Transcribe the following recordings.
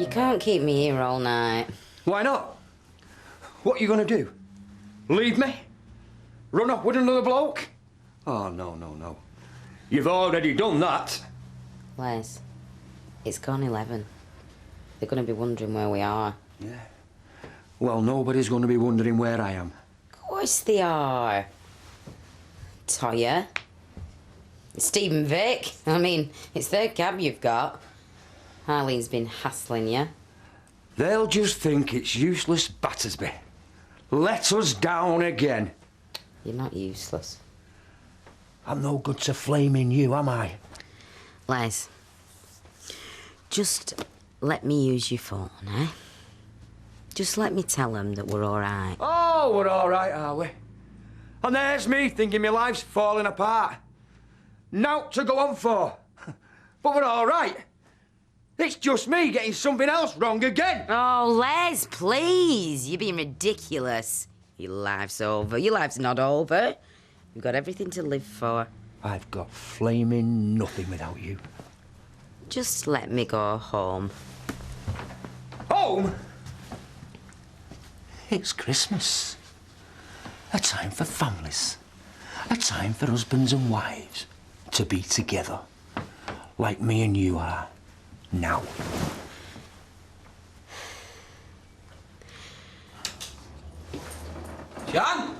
You can't keep me here all night. Why not? What are you going to do? Leave me? Run off with another bloke? Oh, no, no, no. You've already done that. Les, it's gone 11. They're going to be wondering where we are. Yeah. Well, nobody's going to be wondering where I am. Of course they are. Toya. Stephen Vic. I mean, it's their cab you've got. Arlene's been hassling you. They'll just think it's useless Battersby. Let us down again. You're not useless. I'm no good to flaming you, am I? Les, just let me use your phone, eh? Just let me tell them that we're all right. Oh, we're all right, are we? And there's me thinking my life's falling apart. Naught to go on for. But we're all right. It's just me getting something else wrong again. Oh, Les, please. You're being ridiculous. Your life's over. Your life's not over. You've got everything to live for. I've got flaming nothing without you. Just let me go home. Home? It's Christmas. A time for families. A time for husbands and wives to be together. Like me and you are now. John?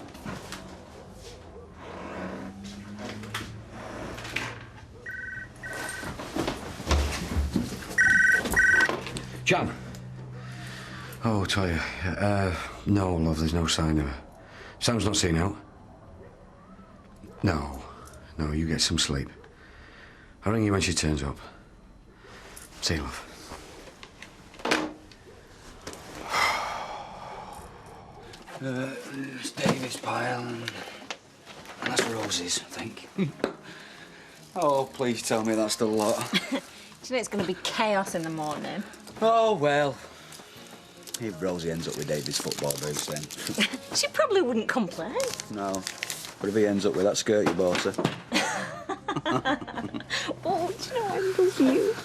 John? Oh, Toya. No, love, there's no sign of her. Sam's not seen out. No, you get some sleep. I'll ring you when she turns up. See you, love. It's David's pile, and that's Rosie's, I think. Oh, please tell me that's the lot. Do you know it's going to be chaos in the morning? Oh, well. If Rosie ends up with David's football boots, then. She probably wouldn't complain. No. But if he ends up with that skirt you bought her. Oh, do you know I love you?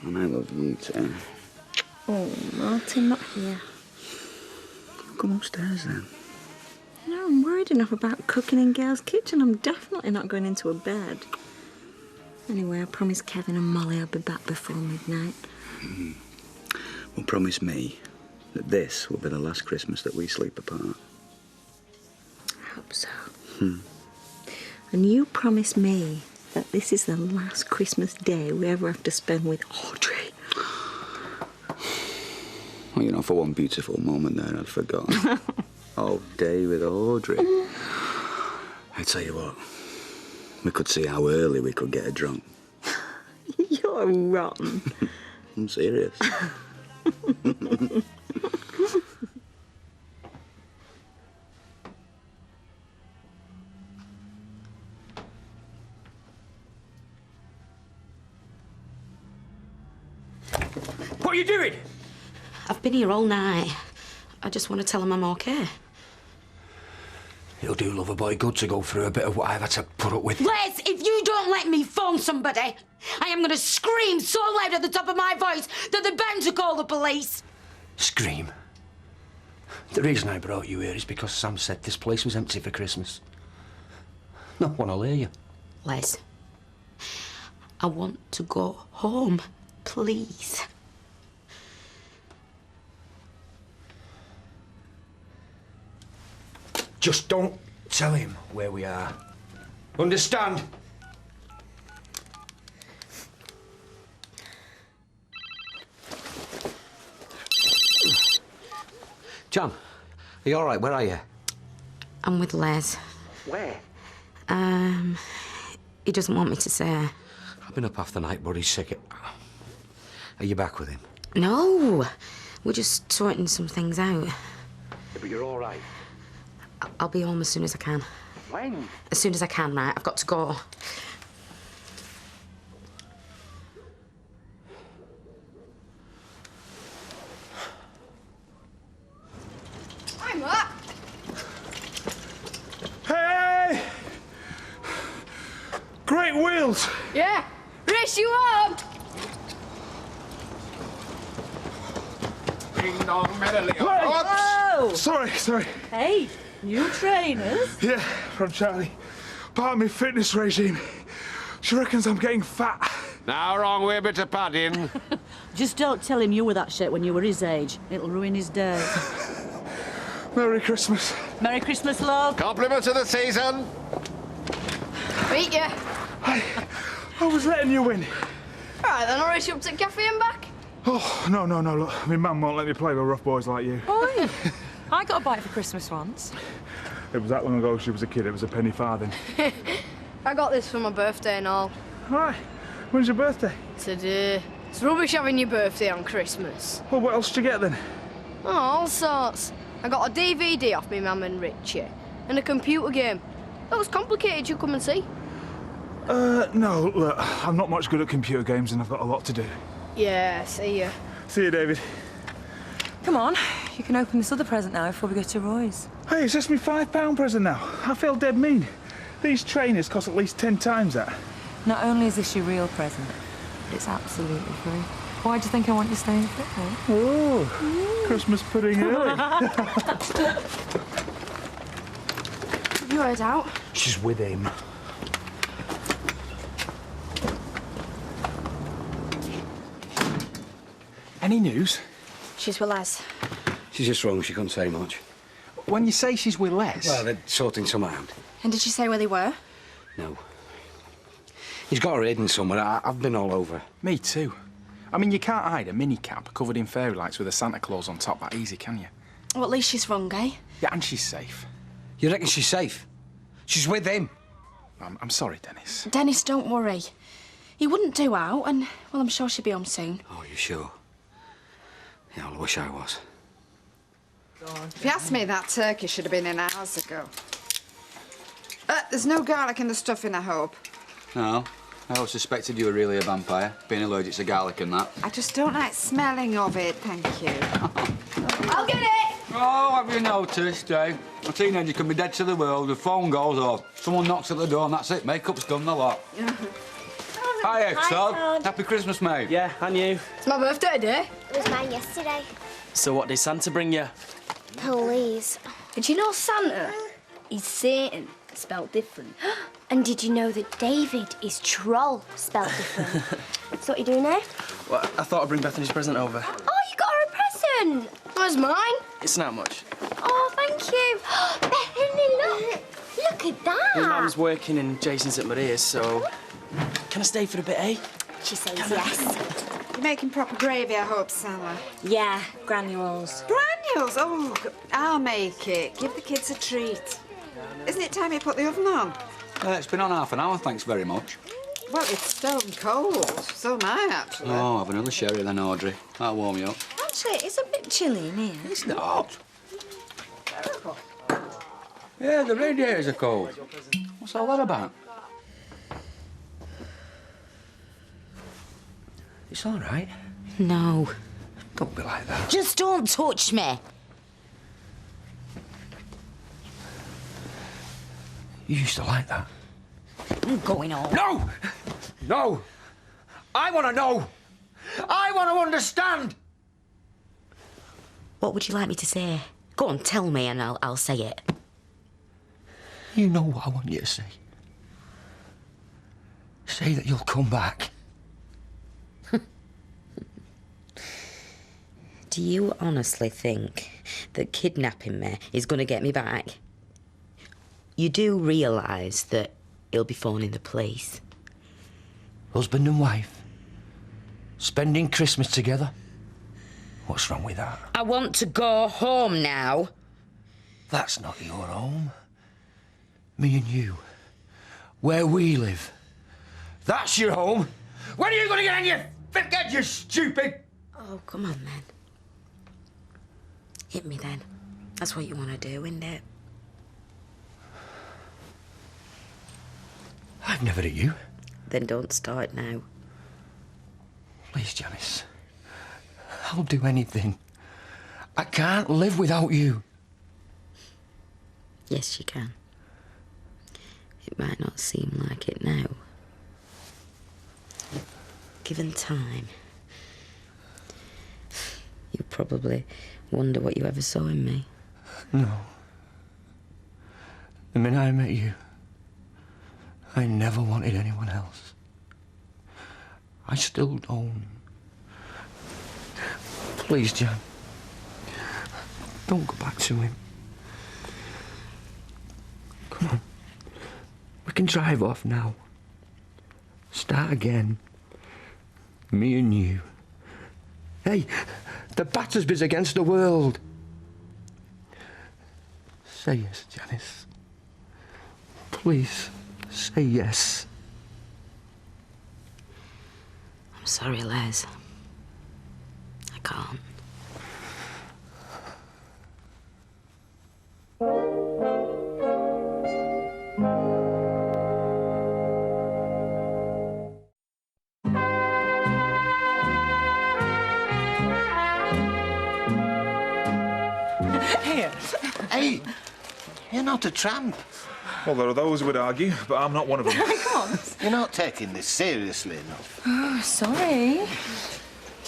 And I love you too. Oh, Martin, not here. Come upstairs then. No, I'm worried enough about cooking in Gail's kitchen. I'm definitely not going into a bed. Anyway, I promised Kevin and Molly I'll be back before midnight. Well, promise me that this will be the last Christmas that we sleep apart. I hope so. And you promise me that this is the last Christmas day we ever have to spend with Audrey. Well, you know, for one beautiful moment there, I'd forgotten. Oh, day with Audrey. I tell you what, we could see how early we could get her drunk. You're rotten. I'm serious. What are you doing? I've been here all night. I just want to tell them I'm okay. It'll do Loverboy good to go through a bit of what I've had to put up with. Les, if you don't let me phone somebody, I am going to scream so loud at the top of my voice that they're bound to call the police. Scream. The reason I brought you here is because Sam said this place was empty for Christmas. No one will hear you. Les, I want to go home, please. Just don't tell him where we are. Understand? John, are you all right? Where are you? I'm with Les. Where? He doesn't want me to say. I've been up half the night, but he's sick. Are you back with him? No, we're just sorting some things out. Yeah, but you're all right. I'll be home as soon as I can. When? As soon as I can, right? I've got to go. I'm up. Hey! Great wheels! Yeah. Race you up. Ding dong, merrily. Whoa! Sorry. Hey, new trainers? Yeah, from Charlie. Part of my fitness regime. She reckons I'm getting fat. Now wrong way, bit of padding. Just don't tell him you were that shape when you were his age. It'll ruin his day. Merry Christmas. Merry Christmas, love. Compliments of the season. Beat ya. I was letting you win. Right, then I'll race you up to the cafe and back. Oh, no, look. My mum won't let me play with rough boys like you. Oi! I got a bite for Christmas once. It was that long ago she was a kid. It was a penny farthing. I got this for my birthday and all. Right. When's your birthday? Today. It's rubbish having your birthday on Christmas. Well, what else did you get then? Oh, all sorts. I got a DVD off me mum and Richie, and a computer game. That was complicated, you come and see. No, look, I'm not much good at computer games and I've got a lot to do. Yeah, see ya. See you, David. Come on, you can open this other present now before we go to Roy's. Hey, is this me £5 present now? I feel dead mean. These trainers cost at least 10 times that. Not only is this your real present, but it's absolutely free. Why do you think I want you staying fit for? Oh, Christmas pudding early. You heard out? She's with him. Any news? She's with Les. She's just wrong. She couldn't say much. When you say she's with Les... Well, they're sorting some out. And did she say where they were? No. He's got her hidden somewhere. I've been all over. Me too. I mean, you can't hide a minicab covered in fairy lights with a Santa Claus on top that easy, can you? Well, at least she's wrong, eh? Yeah, and she's safe. You reckon she's safe? She's with him. I'm sorry, Dennis. Dennis, don't worry. He wouldn't do out, and, well, I'm sure she'll be home soon. Oh, you sure? Yeah, well, I wish I was. If you asked me, that turkey should have been in hours ago. There's no garlic in the stuffing, I hope. No, I always suspected you were really a vampire, being allergic to garlic and that. I just don't like smelling of it, thank you. I'll get it! Oh, have you noticed, eh? A teenager can be dead to the world, the phone goes off, someone knocks at the door and that's it, makeup's done, the lot. Hiya, Todd. Happy Christmas, mate. Yeah, and you. It's my birthday today. It was mine yesterday. So what did Santa bring you? Police. Did you know Santa? He's Satan, spelled different. And did you know that David is troll, spelled different? So what are you doing there? Well, I thought I'd bring Bethany's present over. Oh, you got her a present! Where's mine? It's not much. Oh, thank you. Bethany, look. Look at that. My mum's working and Jason's at Maria's, so... Can I stay for a bit, eh? She says yes. You're making proper gravy, I hope, Sally. Yeah, granules. Granules? Oh, I'll make it. Give the kids a treat. Isn't it time you put the oven on? It's been on half an hour, thanks very much. Well, it's stone cold. So am I, actually. Oh, have another sherry then, Audrey. That'll warm you up. Actually, it's a bit chilly in here. It's not. Yeah, the radiators are cold. What's all that about? It's all right. No. Don't be like that. Just don't touch me. You used to like that. I'm going home. No! No! I want to know! I want to understand! What would you like me to say? Go on, tell me and I'll say it. You know what I want you to say. Say that you'll come back. Do you honestly think that kidnapping me is going to get me back? You do realise that he'll be phoning the police? Husband and wife. Spending Christmas together. What's wrong with that? I want to go home now. That's not your home. Me and you. Where we live. That's your home. When are you going to get on your thick head, you stupid? Oh, come on, then. Hit me, then. That's what you want to do, isn't it? I've never hit you. Then don't start now. Please, Janice. I'll do anything. I can't live without you. Yes, you can. It might not seem like it now. Given time, you probably wonder what you ever saw in me. No. The minute I met you, I never wanted anyone else. I still don't. Please, Jan. Don't go back to him. Come on. We can drive off now. Start again. Me and you. Hey, the Battersby's against the world. Say yes, Janice. Please, say yes. I'm sorry, Les. I can't. Here. Hey, you're not a tramp. Well, there are those who would argue, but I'm not one of them. Come on. You're not taking this seriously enough. Oh, sorry.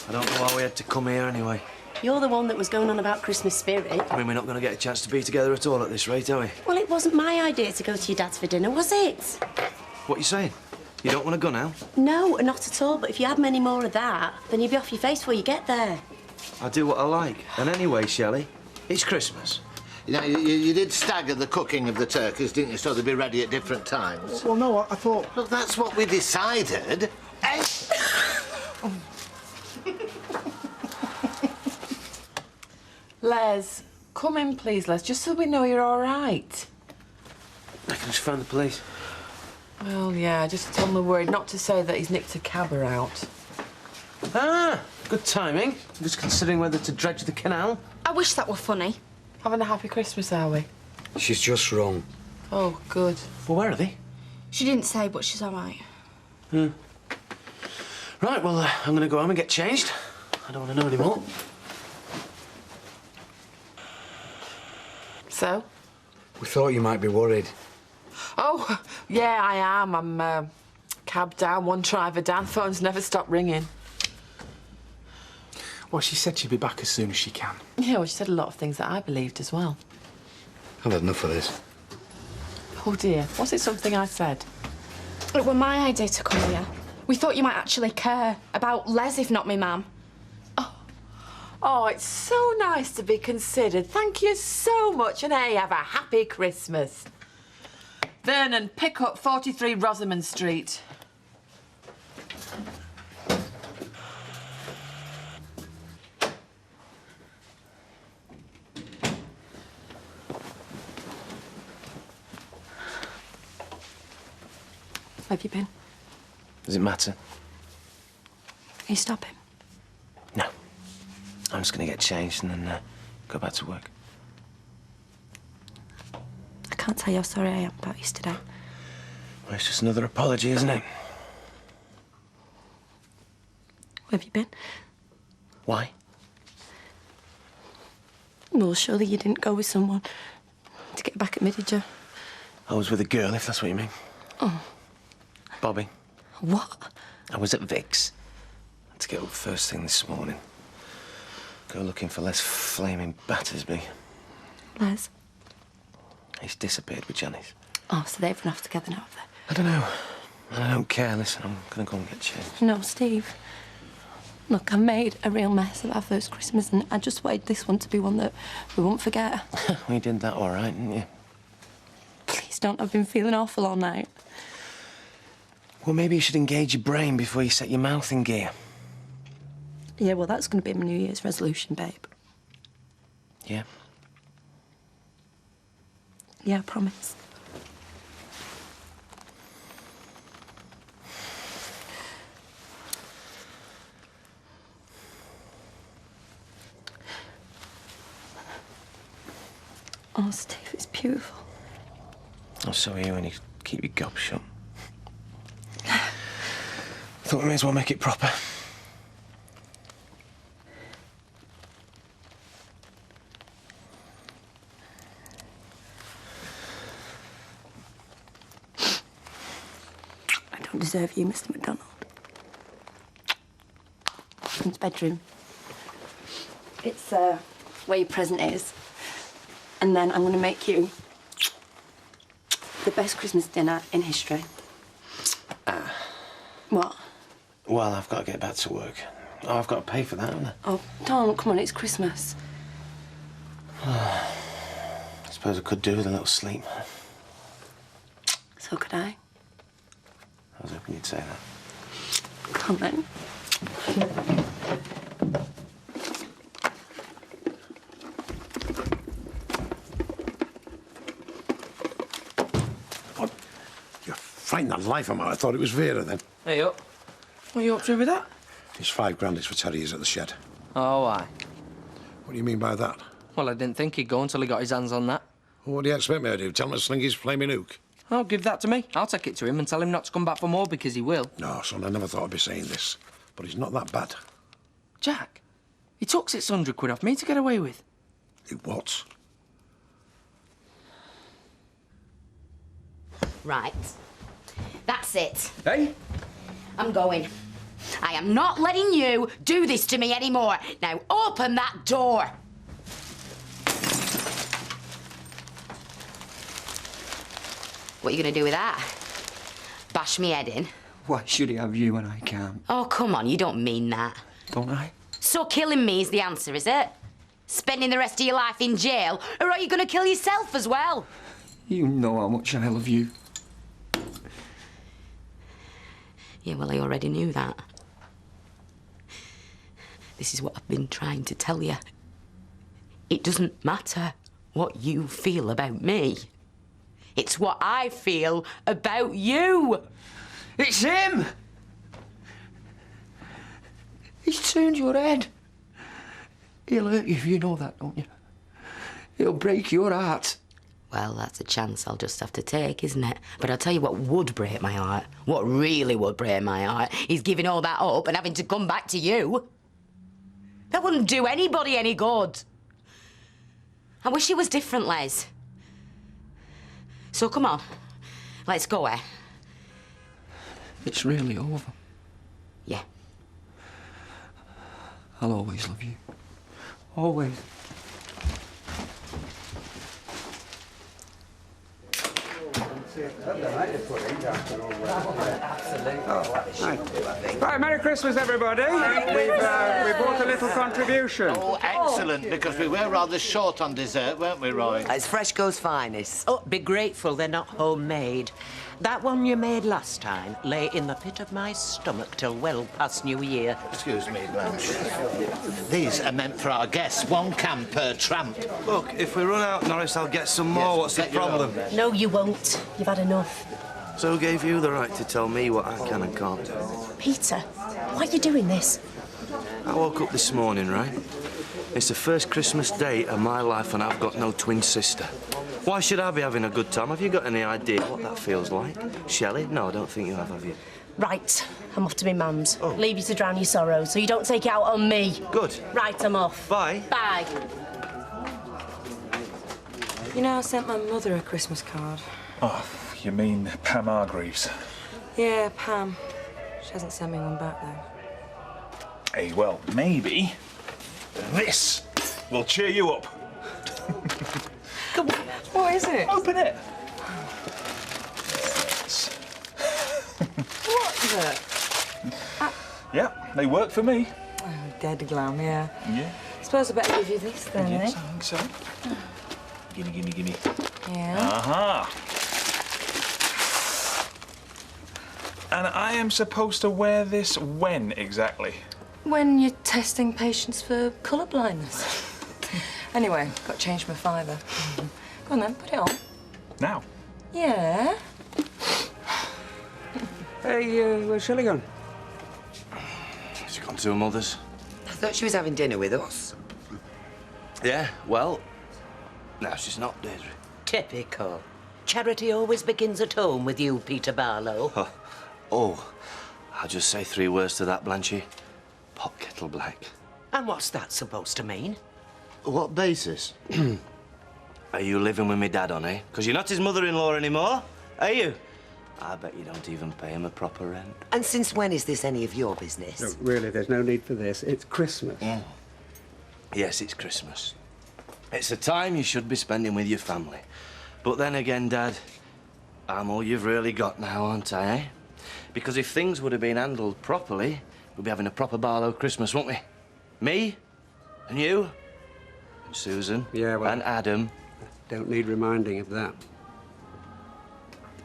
I don't know why we had to come here anyway. You're the one that was going on about Christmas spirit. I mean, we're not going to get a chance to be together at all at this rate, are we? Well, it wasn't my idea to go to your dad's for dinner, was it? What are you saying? You don't want to go now? No, not at all. But if you had many more of that, then you'd be off your face before you get there. I do what I like. And anyway, Shelley, it's Christmas. You know, you did stagger the cooking of the turkeys, didn't you, so they'd be ready at different times? Well, no, I thought... Look, that's what we decided. Hey! Les, come in, please, Les, just so we know you're all right. I can just phone the police. Well, yeah, just tell me we're worried not to say that he's nicked a cab or out. Ah, good timing. I'm just considering whether to dredge the canal. I wish that were funny. Having a happy Christmas, are we? She's just wrong. Oh, good. Well, where are they? She didn't say, but she's all right. Right, well, I'm going to go home and get changed. I don't want to know anymore. So? We thought you might be worried. Oh, yeah, I am. I'm cab down, one driver down. Phone's never stopped ringing. Well, she said she'd be back as soon as she can. Yeah, well, she said a lot of things that I believed as well. I've had enough of this. Oh, dear. Was it something I said? It were my idea to come here. We thought you might actually care about Les, if not me, ma'am. Oh, it's so nice to be considered. Thank you so much. And hey, have a happy Christmas. Vernon, pick up 43 Rosamond Street. Where have you been? Does it matter? You stop him. No. I'm just going to get changed and then go back to work. I can't tell you how sorry I am about yesterday. Well, it's just another apology, isn't it? Where have you been? Why? Well, surely you didn't go with someone to get back at me, did you? I was with a girl, if that's what you mean. Oh. Bobby. What? I was at Vic's. I had to get up first thing this morning. Go looking for Les flaming Battersby. Les? He's disappeared with Janice. Oh, so they've run off together now, have they? I don't know. I don't care. Listen, I'm going to go and get changed. No, Steve. Look, I made a real mess of our first Christmas, and I just wanted this one to be one that we won't forget. We did that all right, didn't you? Please don't. I've been feeling awful all night. Well, maybe you should engage your brain before you set your mouth in gear. Yeah, well, that's going to be my New Year's resolution, babe. Yeah? Yeah, I promise. Oh, Steve, it's beautiful. Oh, so are you, and you keep your gob shut. Thought we may as well make it proper. I don't deserve you, Mr. McDonald. Into bedroom. It's where your present is. And then I'm going to make you the best Christmas dinner in history. What? Well, I've got to get back to work. Oh, I've got to pay for that, haven't I? Oh, don't. Come on, it's Christmas. I suppose I could do with a little sleep. So could I. I was hoping you'd say that. Come on, then. You frightened the life of me. I thought it was Vera then. Hey up. What are you up to with that? It's £5 it's for terriers at the shed. Oh, aye. What do you mean by that? Well, I didn't think he'd go until he got his hands on that. Well, what do you expect me to do? Tell him to sling his flaming hook? Oh, give that to me. I'll take it to him and tell him not to come back for more because he will. No, son, I never thought I'd be saying this. But he's not that bad. Jack, he took 600 quid off me to get away with. He what? Right. That's it. Hey? I'm going. I am not letting you do this to me anymore. Now open that door. What are you going to do with that? Bash me head in? Why should he have you when I can't? Oh, come on, you don't mean that. Don't I? So killing me is the answer, is it? Spending the rest of your life in jail? Or are you going to kill yourself as well? You know how much I love you. Yeah, well, I already knew that. This is what I've been trying to tell you. It doesn't matter what you feel about me. It's what I feel about you. It's him! He's turned your head. He'll hurt you if you know that, don't you? He'll break your heart. Well, that's a chance I'll just have to take, isn't it? But I'll tell you what would break my heart. What really would break my heart is giving all that up and having to come back to you. That wouldn't do anybody any good. I wish it was different, Les. So come on, let's go, eh? It's really over. Yeah. I'll always love you. Always. Right, Merry Christmas, everybody. We brought a little contribution. Oh, excellent, because we were rather short on dessert, weren't we, Roy? It's Freshco's finest. Oh, be grateful they're not homemade. That one you made last time lay in the pit of my stomach till well past New Year. Excuse me, Blanche. These are meant for our guests, 1 can per tramp. Look, if we run out, Norris, I'll get some more. What's the problem? No, you won't. You've had enough. So who gave you the right to tell me what I can and can't do? Peter, why are you doing this? I woke up this morning, right? It's the first Christmas day of my life and I've got no twin sister. Why should I be having a good time? Have you got any idea what that feels like? Shelley? No, I don't think you have you? Right, I'm off to my mum's. Oh. Leave you to drown your sorrows, so you don't take it out on me. Good. Right, I'm off. Bye. Bye. You know, I sent my mother a Christmas card. Oh, you mean Pam Hargreaves? Yeah, Pam. She hasn't sent me one back, though. Hey, well, maybe this will cheer you up. Come on. What is it? Open it. What is it? Yeah, they work for me. Oh, dead glam, yeah. Yeah. Suppose I better give you this then, Yes, eh? I think so. Gimme. Yeah. Aha. And I am supposed to wear this when exactly? When you're testing patients for colour blindness. Anyway, got to change my fiver. Go on then, put it on. Now? Yeah. Hey, where's Shelley gone? She's gone to her mother's. I thought she was having dinner with us. Yeah, well, no, she's not, Deirdre. Typical. Charity always begins at home with you, Peter Barlow. Oh, I'll just say 3 words to that, Blanchy. Pot kettle black. And what's that supposed to mean? What basis? Are you living with me dad on, eh? Because you're not his mother-in-law anymore, are you? I bet you don't even pay him a proper rent. And since when is this any of your business? No, really, there's no need for this. It's Christmas. Yes, it's Christmas. It's a time you should be spending with your family. But then again, Dad, I'm all you've really got now, aren't I, eh? Because if things would have been handled properly, we'd be having a proper Barlow Christmas, wouldn't we? Me, and you, and Susan, and Adam. Don't need reminding of that.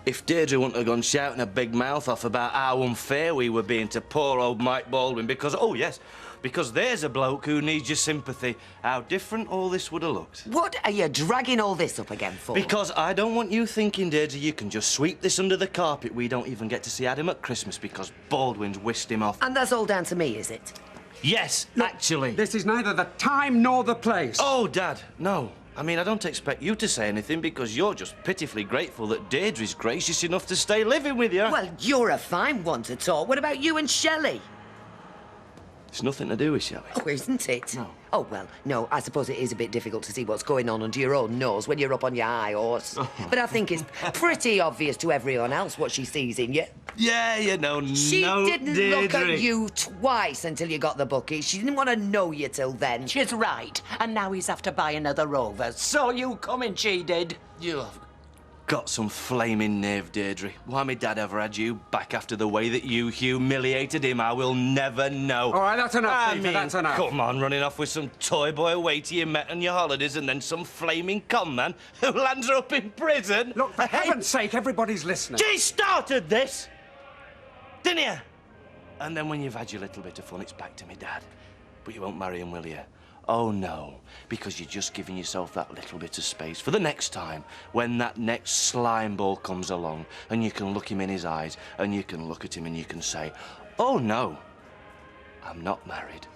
If Deirdre wouldn't have gone shouting a big mouth off about how unfair we were being to poor old Mike Baldwin because, oh yes, because there's a bloke who needs your sympathy, how different all this would have looked. What are you dragging all this up again for? Because I don't want you thinking, Deirdre, you can just sweep this under the carpet. We don't even get to see Adam at Christmas because Baldwin's whisked him off. And that's all down to me, is it? Yes, actually. This is neither the time nor the place. Oh, Dad, no. I mean, I don't expect you to say anything because you're just pitifully grateful that Deirdre's gracious enough to stay living with you. Well, you're a fine one to talk. What about you and Shelley? It's nothing to do with Shelley. Oh, isn't it? No. Oh, well, no, I suppose it is a bit difficult to see what's going on under your own nose when you're up on your high horse. But I think it's pretty obvious to everyone else what she sees in you. Yeah, you know, She no, didn't Deirdre. look at you twice until you got the bucket. She didn't want to know you till then. She's right. And now he's after buy another Rover. Saw you coming, she did. You have got some flaming nerve, Deirdre. Why my dad ever had you back after the way that you humiliated him, I will never know. All right, that's enough, I Peter, mean, that's enough. Come on, running off with some toy boy waiter you met on your holidays and then some flaming con man who lands her up in prison. Look, for heaven's sake, everybody's listening. She started this, didn't you? And then when you've had your little bit of fun, it's back to me, Dad. But you won't marry him, will you? Oh, no, because you're just giving yourself that little bit of space for the next time, when that next slime ball comes along, and you can look him in his eyes, and you can look at him and you can say, oh, no, I'm not married.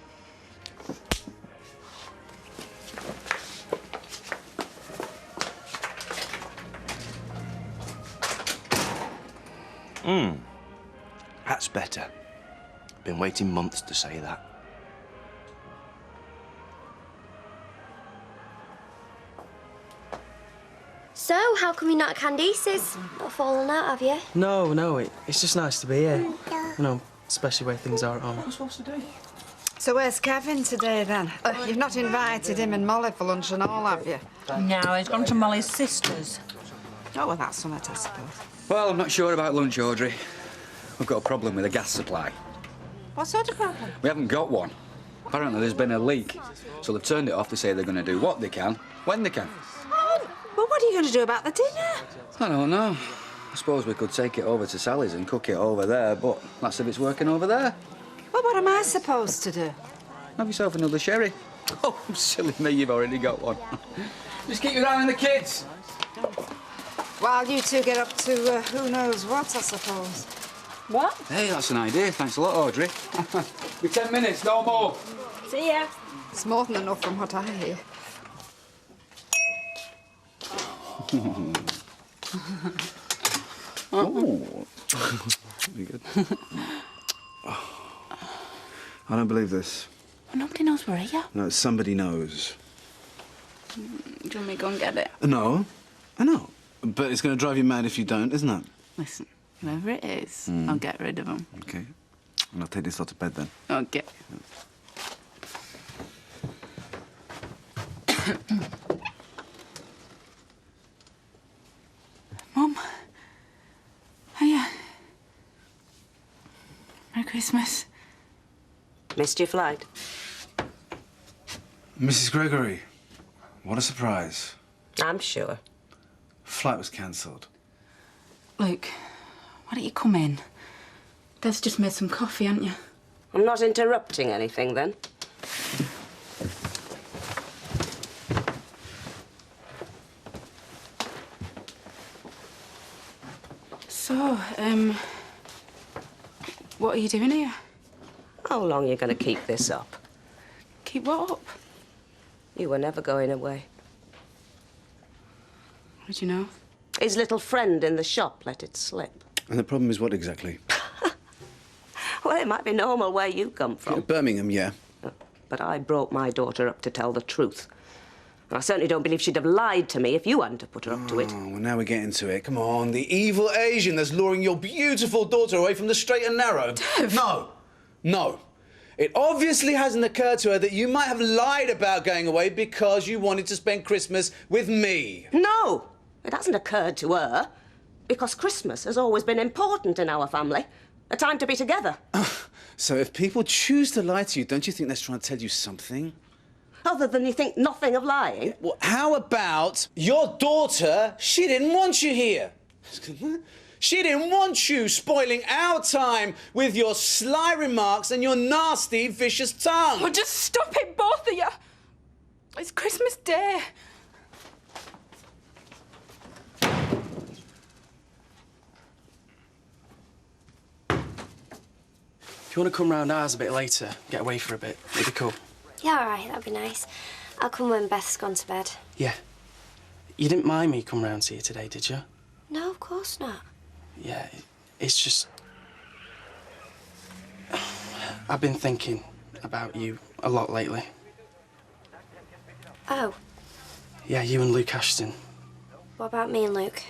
That's better. Been waiting months to say that. So, how come you're not at Candice's? Not fallen out, have you? No, it's just nice to be here. You know, especially where things are at home. What am I supposed to do? So where's Kevin today, then? You've not invited him and Molly for lunch and all, have you? No, he's gone to Molly's sister's. Oh, well, that's something, I suppose. Well, I'm not sure about lunch, Audrey. We've got a problem with the gas supply. What sort of problem? We haven't got one. Apparently there's been a leak. So they've turned it off to say they're going to do what they can, when they can. Well, what are you going to do about the dinner? I don't know. I suppose we could take it over to Sally's and cook it over there, but that's if it's working over there. Well, what am I supposed to do? Have yourself another sherry. Oh, silly me, you've already got one. Just keep your eye on the kids. While you two get up to who knows what, I suppose. What? Hey, that's an idea. Thanks a lot, Audrey. Be 10 minutes, no more. See ya. It's more than enough from what I hear. Oh. Pretty good. I don't believe this. Well, nobody knows we're here. No, somebody knows. Do you want me to go and get it? No, I know. But it's going to drive you mad if you don't, isn't it? Listen, whoever it is, I'll get rid of him. Okay. And I'll take this lot to bed then. Okay. Mum. Hiya. Merry Christmas. Missed your flight? Mrs. Gregory, what a surprise. I'm sure. Flight was cancelled. Luke, why don't you come in? Dad's just made some coffee, haven't you? I'm not interrupting anything, then. So, what are you doing here? How long are you going to keep this up? Keep what up? You were never going away. How did you know? His little friend in the shop let it slip. And the problem is what exactly? Well, it might be normal where you come from. Birmingham, yeah. But I brought my daughter up to tell the truth. And I certainly don't believe she'd have lied to me if you hadn't have put her up to it. Oh, well, now we're getting to it. Come on, the evil Asian that's luring your beautiful daughter away from the straight and narrow. Dev. No. It obviously hasn't occurred to her that you might have lied about going away because you wanted to spend Christmas with me. No, it hasn't occurred to her. Because Christmas has always been important in our family. A time to be together. So if people choose to lie to you, don't you think that's trying to tell you something? Other than you think nothing of lying? Well, how about your daughter? She didn't want you here. She didn't want you spoiling our time with your sly remarks and your nasty, vicious tongue. Oh, just stop it, both of you. It's Christmas Day. If you want to come round ours a bit later, get away for a bit, it'd be cool. Yeah, all right, that'd be nice. I'll come when Beth's gone to bed. Yeah. You didn't mind me coming round to you today, did you? No, of course not. Yeah, it's just... I've been thinking about you a lot lately. Oh, Yeah, you and Luke Ashton. what about me and Luke?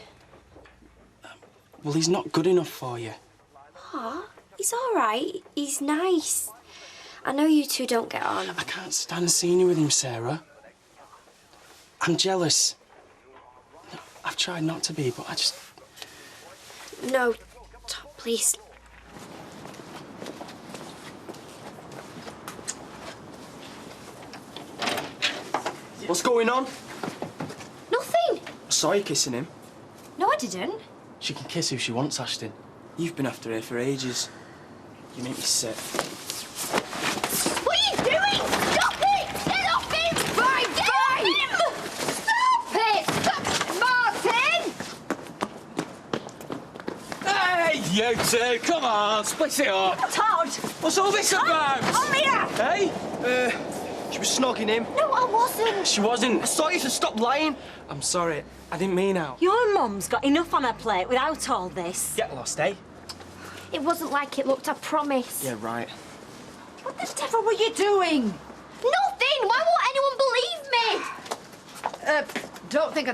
Well, he's not good enough for you. Aw, he's all right. He's nice. I know you two don't get on. I can't stand seeing you with him, Sarah. I'm jealous. I've tried not to be, but I just... No, Tom, please. What's going on? Nothing. I saw you kissing him. No, I didn't. She can kiss who she wants, Ashton. You've been after her for ages. You make me sick. What are you doing? Stop it! Get off him! Fine, fine! Stop it! Stop! Martin! Hey, you two, come on, split it up. Todd! What's all this about? Come here! Hey! She was snogging him. No, I wasn't. She wasn't. I saw you, so stop lying. I'm sorry. I didn't mean out. Your mum's got enough on her plate without all this. Get lost, eh? It wasn't like it looked, I promise. Yeah, right. What the devil were you doing? Nothing! Why won't anyone believe me?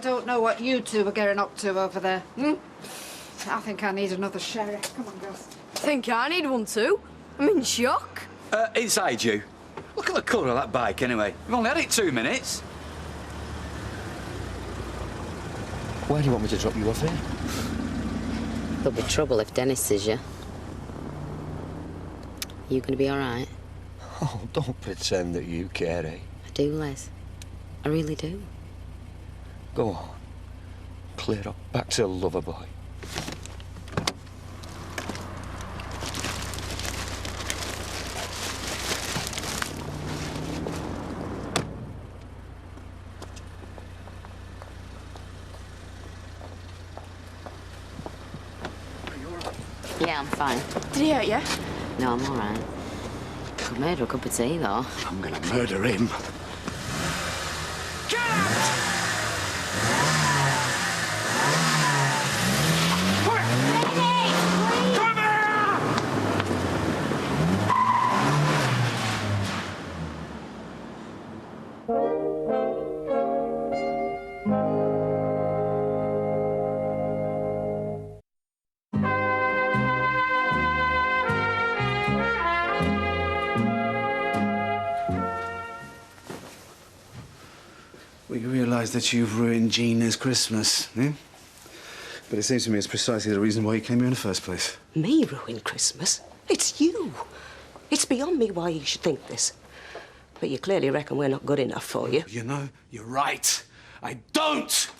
Don't know what you two are getting up to over there. I think I need another sherry. Come on, girls. Think I need one too? I'm in shock. Inside you. Look at the colour of that bike, anyway. We've only had it 2 minutes. Why do you want me to drop you off here? There'll be trouble if Dennis sees you. You gonna be all right? Oh, don't pretend that you care, eh? I do, Les. I really do. Go on. Clear up. Back to Loverboy. Yeah, I'm fine. Did he hurt you? No, I'm all right. Could made her a cup of tea, though. I'm gonna murder him. We realise that you've ruined Gina's Christmas, eh? But it seems to me it's precisely the reason why you came here in the first place. Me ruin Christmas? It's you. It's beyond me why you should think this. But you clearly reckon we're not good enough for you. You know, you're right. I don't!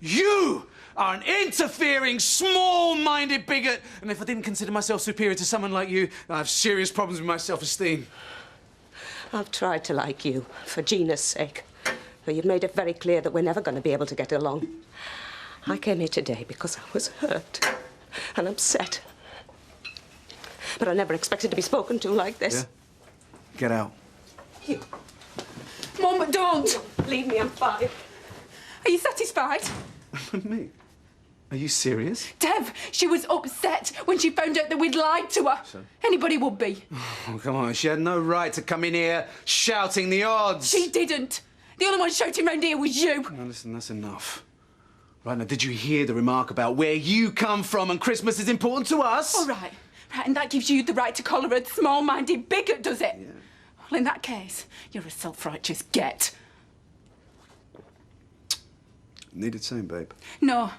You are an interfering, small-minded bigot, and if I didn't consider myself superior to someone like you, I have serious problems with my self-esteem. I've tried to like you, for Gina's sake. But you've made it very clear that we're never going to be able to get along. I came here today because I was hurt and upset. But I never expected to be spoken to like this. Yeah? Get out. You. Mum, don't! Leave me, I'm fine. Are you satisfied? Me? Are you serious? Dev, she was upset when she found out that we'd lied to her. So? Anybody would be. Oh, come on. She had no right to come in here shouting the odds. She didn't. The only one shouting round here was you. Now, listen, that's enough. Right, now, did you hear the remark about where you come from and Christmas is important to us? All right. Right, and that gives you the right to call her a small-minded bigot, does it? Yeah. Well, in that case, you're a self-righteous get. Needed saying, babe. No,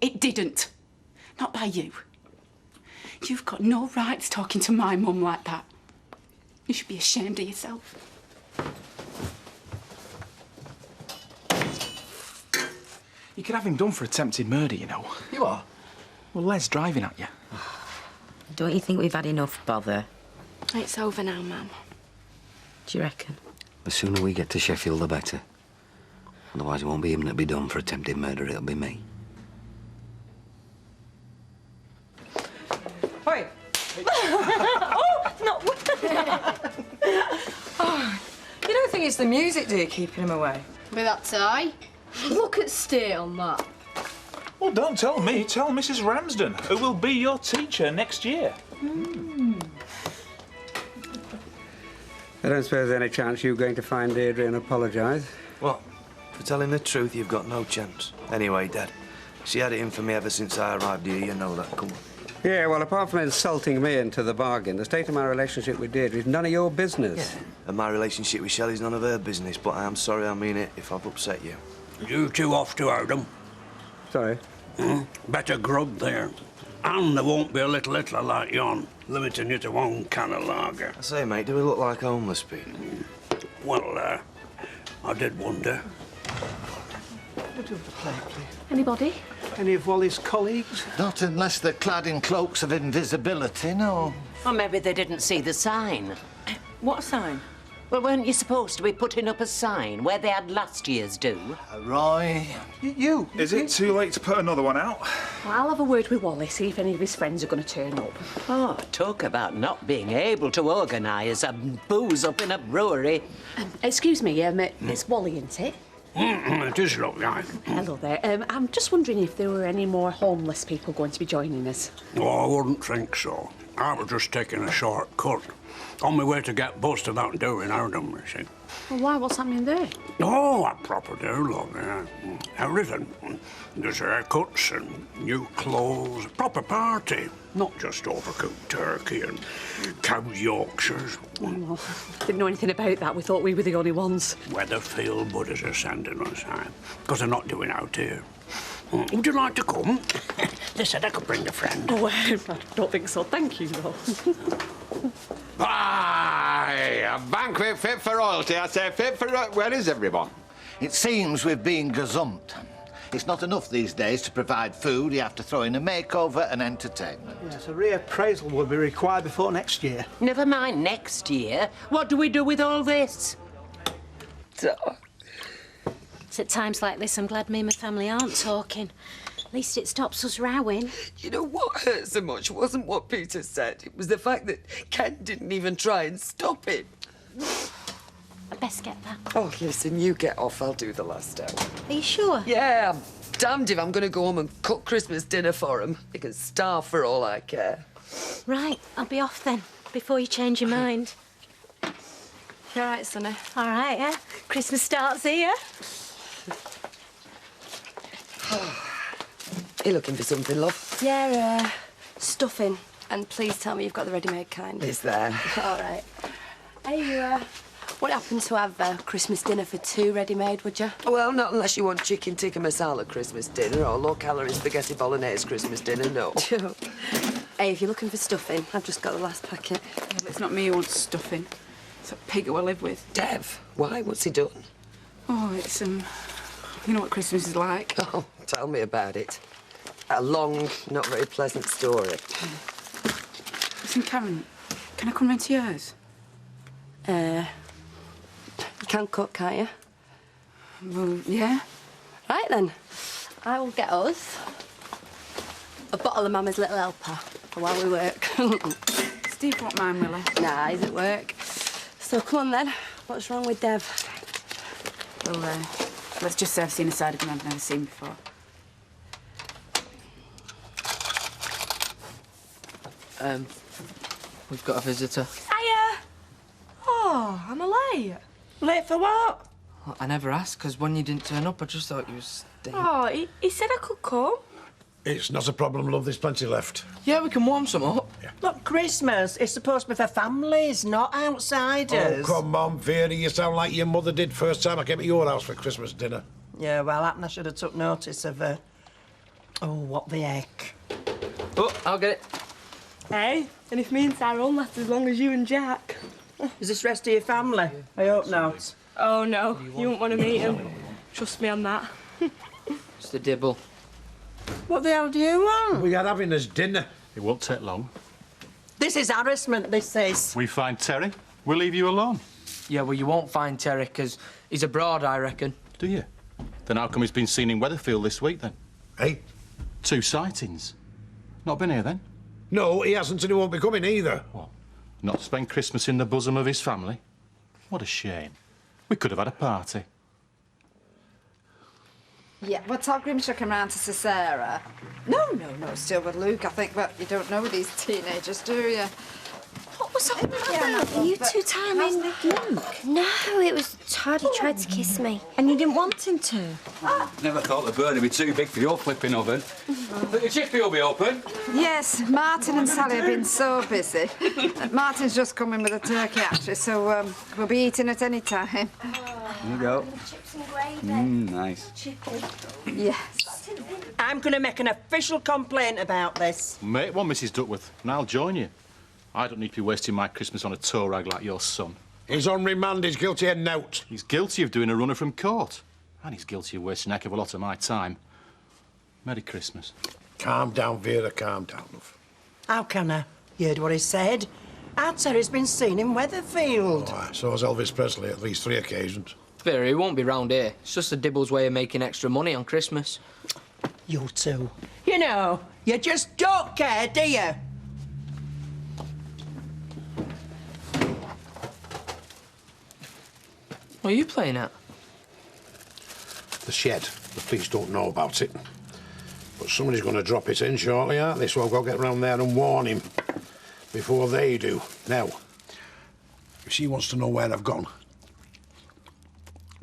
it didn't. Not by you. You've got no rights talking to my mum like that. You should be ashamed of yourself. You could have him done for attempted murder, you know. You are? Well, Les driving at you. Don't you think we've had enough bother? It's over now, Mum. Do you reckon? The sooner we get to Sheffield, the better. Otherwise, it won't be him that'll be done for attempted murder, it'll be me. Oi! Oh, not... Oh, you don't think it's the music, do you, keeping him away? With that tie? Look at Stay on that. Well, don't tell me. Tell Mrs. Ramsden, who will be your teacher next year. I don't suppose there's any chance you're going to find Deirdre and apologise? What? For telling the truth, you've got no chance. Anyway, Dad, she had it in for me ever since I arrived here, you know that. Come on. Yeah, well, apart from insulting me into the bargain, the state of my relationship with Deirdre is none of your business. Yeah. And my relationship with Shelley's none of her business, but I am sorry, I mean it, if I've upset you. You two off to Ardham. Sorry? Better grub there. And there won't be a little littler like yon, limiting you to one can of lager. I say, mate, do we look like homeless people? Well, I did wonder. Anybody? Any of Wally's colleagues? Not unless they're clad in cloaks of invisibility, no. Or maybe they didn't see the sign. What sign? Well, weren't you supposed to be putting up a sign where they had last year's do? Roy. You. Is it too late to put another one out? Well, I'll have a word with Wally, see if any of his friends are going to turn up. Oh, talk about not being able to organise a booze up in a brewery. Excuse me, it's Wally, isn't it? It is, look like. Hello there. I'm just wondering if there were any more homeless people going to be joining us. Oh, I wouldn't think so. I was just taking a short cut. On my way to get bussed about doing Ardham, you see. Well, why? What's happening there? Oh, I proper do, love, yeah. Everything. There's haircuts and new clothes. A proper party. Not just overcooked turkey and cow's Yorkshires. Well, didn't know anything about that. We thought we were the only ones. Weatherfield Buddhas are sending us, because they're not doing out here. Would you like to come? They said I could bring a friend. Oh, I don't think so. Thank you, though. Aye, a banquet fit for royalty. I say fit for... Where is everyone? It seems we've been gazumped. It's not enough these days to provide food. You have to throw in a makeover and entertainment. Yes, a reappraisal will be required before next year. Never mind next year. What do we do with all this? It's at times like this I'm glad me and my family aren't talking. At least it stops us rowing. You know what hurt so much wasn't what Peter said. It was the fact that Ken didn't even try and stop it. I best get that. Oh, listen, you get off. I'll do the last hour. Are you sure? Yeah, I'm damned if I'm going to go home and cook Christmas dinner for him. They can starve for all I care. Right, I'll be off then, before you change your mind. You all right, Sonny? All right, yeah? Christmas starts here. You looking for something, love? Yeah, stuffing. And please tell me you've got the ready-made kind. It's there. All right. Hey, what happened to have Christmas dinner for two ready-made, would you? Well, not unless you want chicken tikka masala Christmas dinner or low-calorie spaghetti bolognese Christmas dinner, no. Hey, if you're looking for stuffing, I've just got the last packet. Yeah, but it's not me who wants stuffing. It's a pig who I live with. Dev? Why? What's he done? Oh, it's, you know what Christmas is like. Oh, tell me about it. A long, not very pleasant story. Listen, Karen, can I come round to yours? You can cook, can't you? Well, yeah. Right then. I will get us a bottle of Mama's Little Helper for while we work. Steve won't mind, will he? Nah, he's at work. So come on then. What's wrong with Dev? Well, let's just say I've seen a side of him I've never seen before. We've got a visitor. Hiya! Oh, I'm late. Late for what? I never asked, because when you didn't turn up, I just thought you were staying. Oh, he said I could come. It's not a problem, love. There's plenty left. Yeah, we can warm some up. Look, Christmas is supposed to be for families, not outsiders. Oh, come on, Vera. You sound like your mother did first time I came to your house for Christmas dinner. Yeah, well, I should have took notice of her. Oh, what the heck. Oh, I'll get it. Hey, and if me and Sarah won't last as long as you and Jack. Is this rest of your family? I hope not. Oh, no. You won't want to meet him. Trust me on that. It's the dibble. What the hell do you want? We are having us dinner. It won't take long. This is harassment, this is. We find Terry, we'll leave you alone. Yeah, well, you won't find Terry, because he's abroad, I reckon. Do you? Then how come he's been seen in Weatherfield this week, then? Hey? 2 sightings. Not been here, then? No, he hasn't, and he won't be coming either. What? Not to spend Christmas in the bosom of his family? What a shame. We could have had a party. Yeah, well, tell Grimshaw come round to Sir Sarah. No, still with Luke, I think, but you don't know these teenagers, do you? What was up with that? Are you two timing Luke? No, it was Todd. He tried to kiss me. And you didn't want him to? Never thought the burn would be too big for your flipping oven. But the jiffy will be open. Yes, Martin and Sally have been so busy. Martin's just come in with a turkey, actually, so we'll be eating at any time. Here you go. Chips and gravy. Nice. Yes. I'm going to make an official complaint about this. Make one, Mrs. Duckworth, and I'll join you. I don't need to be wasting my Christmas on a tow rag like your son. He's on remand. He's guilty of nout. He's guilty of doing a runner from court. And he's guilty of wasting a heck of a lot of my time. Merry Christmas. Calm down, Vera, calm down, love. How can I? You heard what he said. Our Terry's been seen in Weatherfield. Oh, so has Elvis Presley at least 3 occasions. Vera, he won't be round here. It's just the dibble's way of making extra money on Christmas. You two. You know, you just don't care, do you? What are you playing at? The shed. The police don't know about it. But somebody's going to drop it in shortly, aren't they? So I've got to get round there and warn him before they do. Now, if she wants to know where I've gone,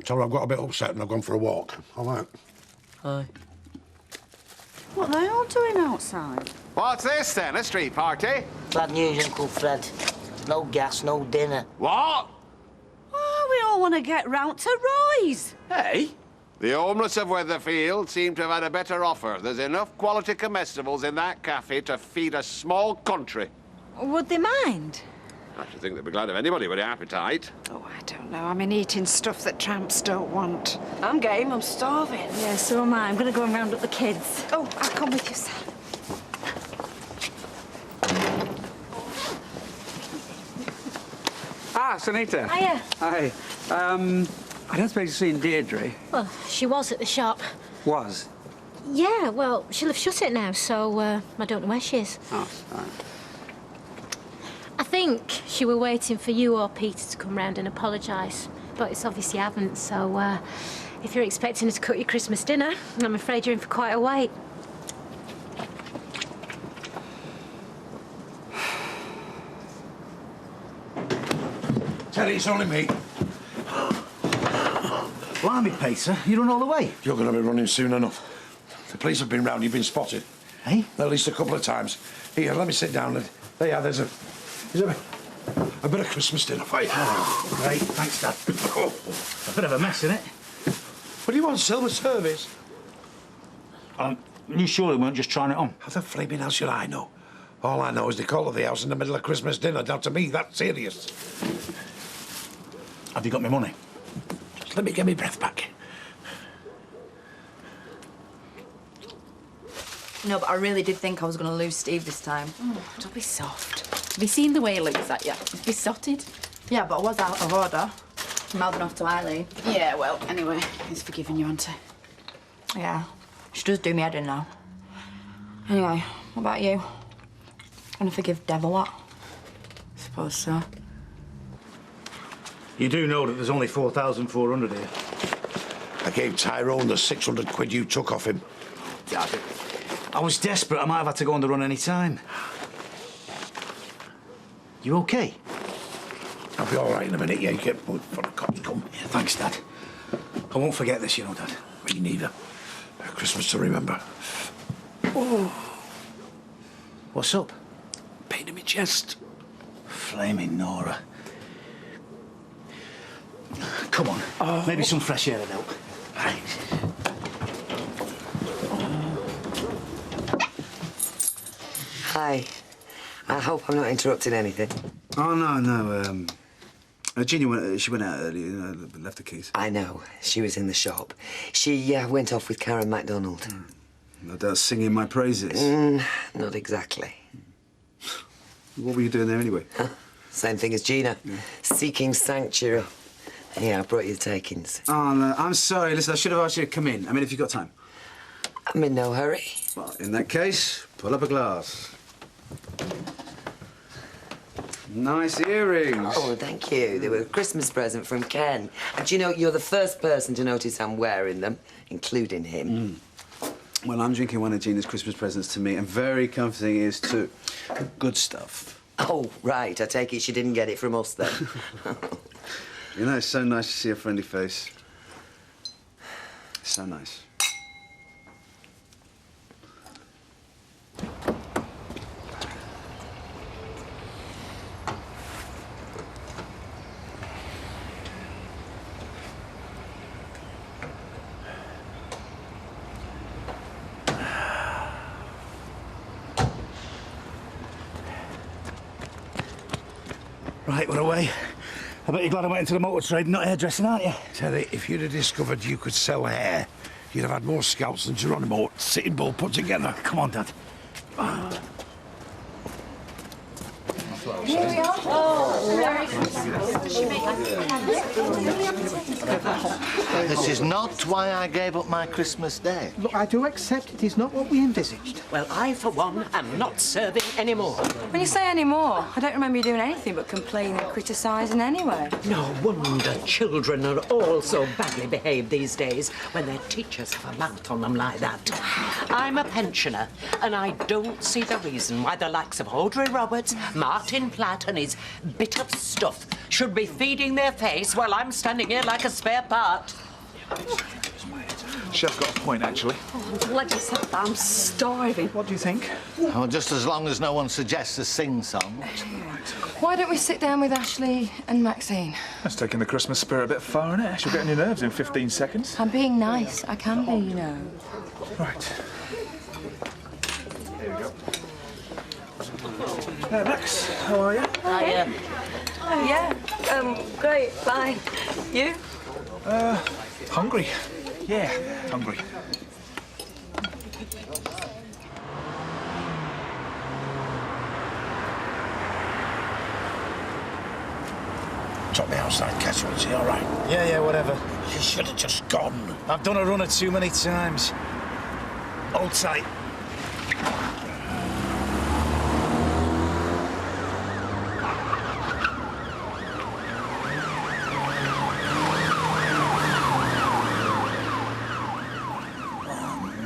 tell her I've got a bit upset and I've gone for a walk. All right? Aye. What are they all doing outside? What's this, then? A street party? Bad news, Uncle Fred. No gas, no dinner. What? Oh, we all want to get round to Roy's. Hey? The homeless of Weatherfield seem to have had a better offer. There's enough quality comestibles in that cafe to feed a small country. Would they mind? I should think they'd be glad of anybody with an appetite. Oh, I don't know. I mean, eating stuff that tramps don't want. I'm game. I'm starving. Yeah, so am I. I'm going to go and round up the kids. Oh, I'll come with you, Sally. Ah, Sunita. Hiya. Hi. I don't suppose you've seen Deirdre. Well, she was at the shop. Was? Yeah, well, she'll have shut it now, so I don't know where she is. Oh, all right. I think she were waiting for you or Peter to come round and apologise, but it's obvious you haven't, so if you're expecting her to cook your Christmas dinner, I'm afraid you're in for quite a wait. Terry, it's only me. Blimey, Peter, you run all the way. You're going to be running soon enough. The police have been round. You've been spotted. Hey? At least a couple of times. Here, let me sit down. There you are. There's a bit of Christmas dinner for you. Oh, great. Thanks, Dad. A bit of a mess, innit? What do you want, silver service? You sure they weren't just trying it on? How the flaming hell should I know? All I know is they call at the house in the middle of Christmas dinner. Down to me, that's serious. Have you got my money? Just let me get my breath back. No, but I really did think I was going to lose Steve this time. Oh, don't be soft. Have you seen the way he looks at you? He's besotted. Yeah, but I was out of order. Mouthing off to Eileen. Yeah, well, anyway, he's forgiven you, auntie. Yeah, she does do me head in now. Anyway, what about you? Gonna forgive Dev a lot? Suppose so. You do know that there's only 4,400 here. I gave Tyrone the 600 quid you took off him. Yeah, I was desperate. I might have had to go on the run any time. You okay? I'll be all right in a minute. Yeah, you get before the cops come. Yeah, thanks, Dad. I won't forget this, you know, Dad. Me neither. Christmas to remember. Oh. What's up? Pain in my chest. Flaming Nora. Come on. Maybe some fresh air would help. Right. Hi. I hope I'm not interrupting anything. Oh, no. Jeannie she went out earlier, left the keys. I know. She was in the shop. She went off with Karen MacDonald. No doubt singing my praises. Not exactly. What were you doing there anyway? Same thing as Gina. Seeking sanctuary. Yeah, I brought you the takings. Oh, no, I'm sorry. Listen, I should have asked you to come in. I mean, if you've got time. I'm in no hurry. Well, in that case, pull up a glass. Nice earrings. Oh, thank you. They were a Christmas present from Ken. And you know, you're the first person to notice I'm wearing them, including him. Well, I'm drinking one of Gina's Christmas presents to me, and very comforting it is too. Good stuff. Oh, right. I take it she didn't get it from us, then. You know, it's so nice to see a friendly face. It's so nice. Right, we're away. I bet you're glad I went into the motor trade, not hairdressing, aren't you? Terry, if you'd have discovered you could sell hair, you'd have had more scalps than Geronimo Sitting Bull put together. Come on, Dad. Here we are. This is not why I gave up my Christmas day. Look, I do accept it is not what we envisaged. Well, I, for one, am not serving anymore. When you say anymore, I don't remember you doing anything but complaining and criticising anyway. No wonder children are all so badly behaved these days when their teachers have a mouth on them like that. I'm a pensioner, and I don't see the reason why the likes of Audrey Roberts, Martin Platt and his bit of stuff should be feeding their face while I'm standing here like a spare part. Chef's got a point, actually. Oh, I'm glad you said that. I'm starving. What do you think? Oh, just as long as no one suggests a sing-song. Why don't we sit down with Ashley and Maxine? That's taking the Christmas spirit a bit far, isn't it? She'll get on your nerves in 15 seconds. I'm being nice. I can be, you know. Right. Here we go. Max, how are you? Hiya. Oh, yeah. Great. Fine. You? Hungry. Yeah, hungry. Top me outside kettle, is he all right? Yeah, whatever. You should have just gone. I've done a runner too many times. Hold tight.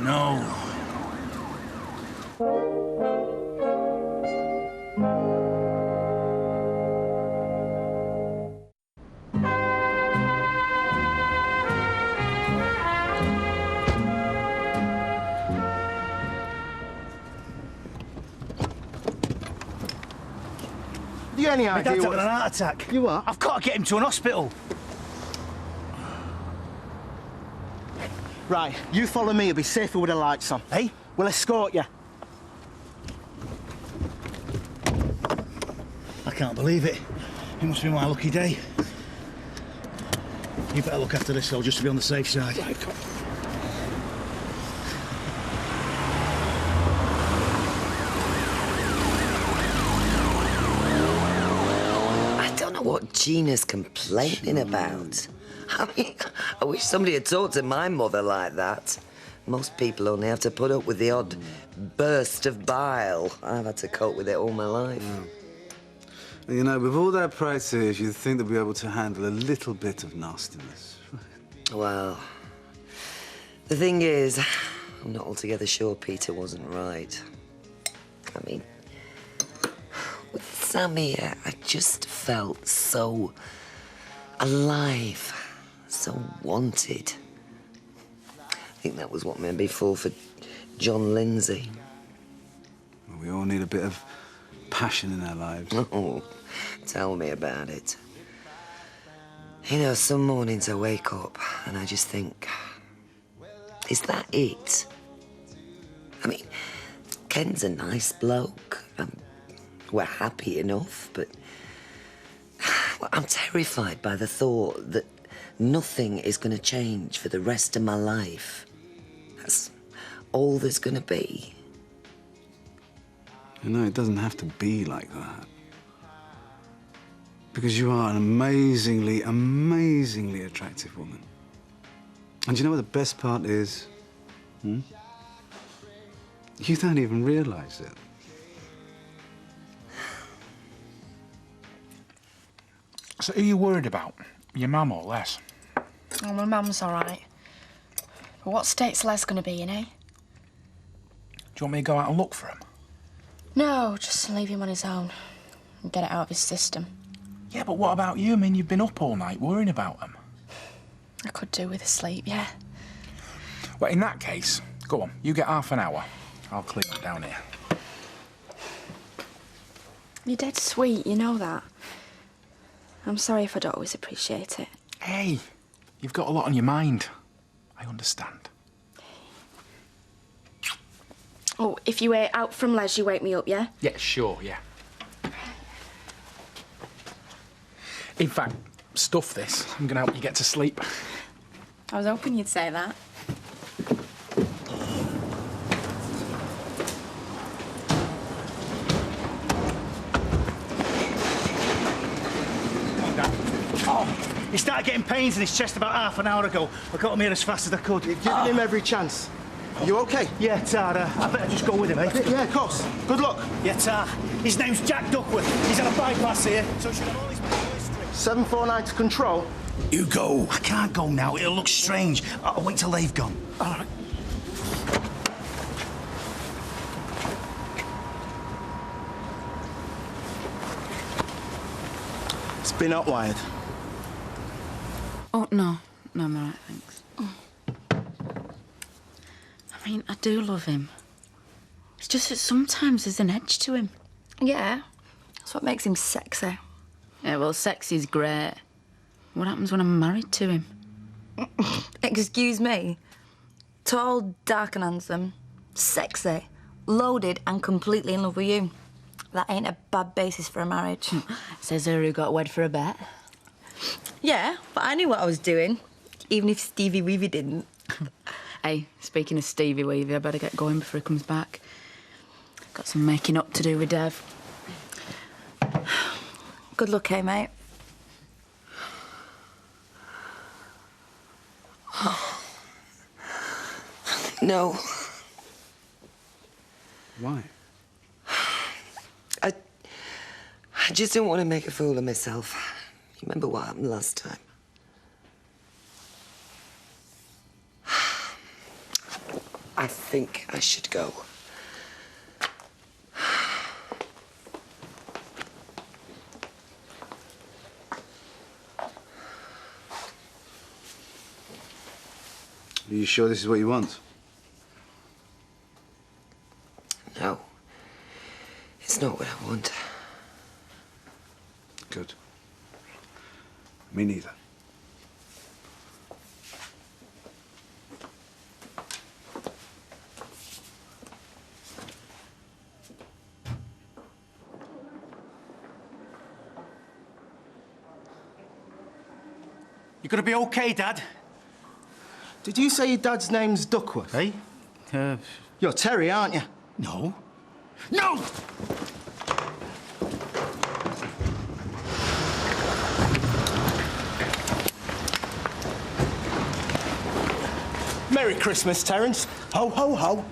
No. Have you any My idea dad's what... having an heart attack. You are? I've got to get him to an hospital. Right, you follow me, you'll be safer with the lights on. Hey? We'll escort you. I can't believe it. It must be my lucky day. You better look after this, though, just to be on the safe side. Right, come. I don't know what Gina's complaining about. I mean, I wish somebody had talked to my mother like that. Most people only have to put up with the odd burst of bile. I've had to cope with it all my life. You know, with all that practice, you'd think they'd be able to handle a little bit of nastiness. Well, the thing is, I'm not altogether sure Peter wasn't right. I mean, with Sam here, I just felt so alive, so wanted. I think that was what made me fall for John Lindsay. We all need a bit of passion in our lives. Oh, tell me about it. You know, some mornings I wake up and I just think, is that it? I mean, Ken's a nice bloke. We're happy enough, but I'm terrified by the thought that nothing is going to change for the rest of my life. That's all there's going to be. You know, it doesn't have to be like that. Because you are an amazingly, amazingly attractive woman. And you know what the best part is? You don't even realise it. So who are you worried about? Your mum or Les? Oh, my mum's all right. But what state's Les going to be in, eh? Do you want me to go out and look for him? No, just leave him on his own and get it out of his system. Yeah, but what about you? I mean, you've been up all night worrying about him. I could do with a sleep, yeah. Well, in that case, go on, you get half an hour. I'll clean up down here. You're dead sweet, you know that. I'm sorry if I don't always appreciate it. Hey, you've got a lot on your mind. I understand. Oh, if you ate out from Les, you wake me up, yeah? Yeah, sure, yeah. In fact, stuff this. I'm gonna help you get to sleep. I was hoping you'd say that. Oh, he started getting pains in his chest about half an hour ago. I got him here as fast as I could. You're giving him every chance. You okay? Yeah, Tara. I better just go with him, eh? Yeah, of course. Good luck. Yeah, Tar. His name's Jack Duckworth. He's had a bypass here, so he should have all his history. 749 to control. You go. I can't go now. It'll look strange. I'll wait till they've gone. All right. It's been hot-wired. Oh, no. No, I'm all right, thanks. I mean, I do love him. It's just that sometimes there's an edge to him. Yeah, that's what makes him sexy. Yeah, well, sexy's great. What happens when I'm married to him? Excuse me. Tall, dark and handsome, sexy, loaded and completely in love with you. That ain't a bad basis for a marriage. Says her who got wed for a bet. Yeah, but I knew what I was doing, even if Stevie Weavy didn't. Hey, speaking of Stevie Weavy, I better get going before he comes back. Got some making up to do with Dev. Good luck, eh, mate? No. Why? I just don't want to make a fool of myself. You remember what happened last time? I think I should go. Are you sure this is what you want? No. It's not what I want. Good. Me neither. You gonna be okay, Dad? Did you say your dad's name's Duckworth, eh? You're Terry, aren't you? No. No! Merry Christmas, Terence. Ho, ho, ho.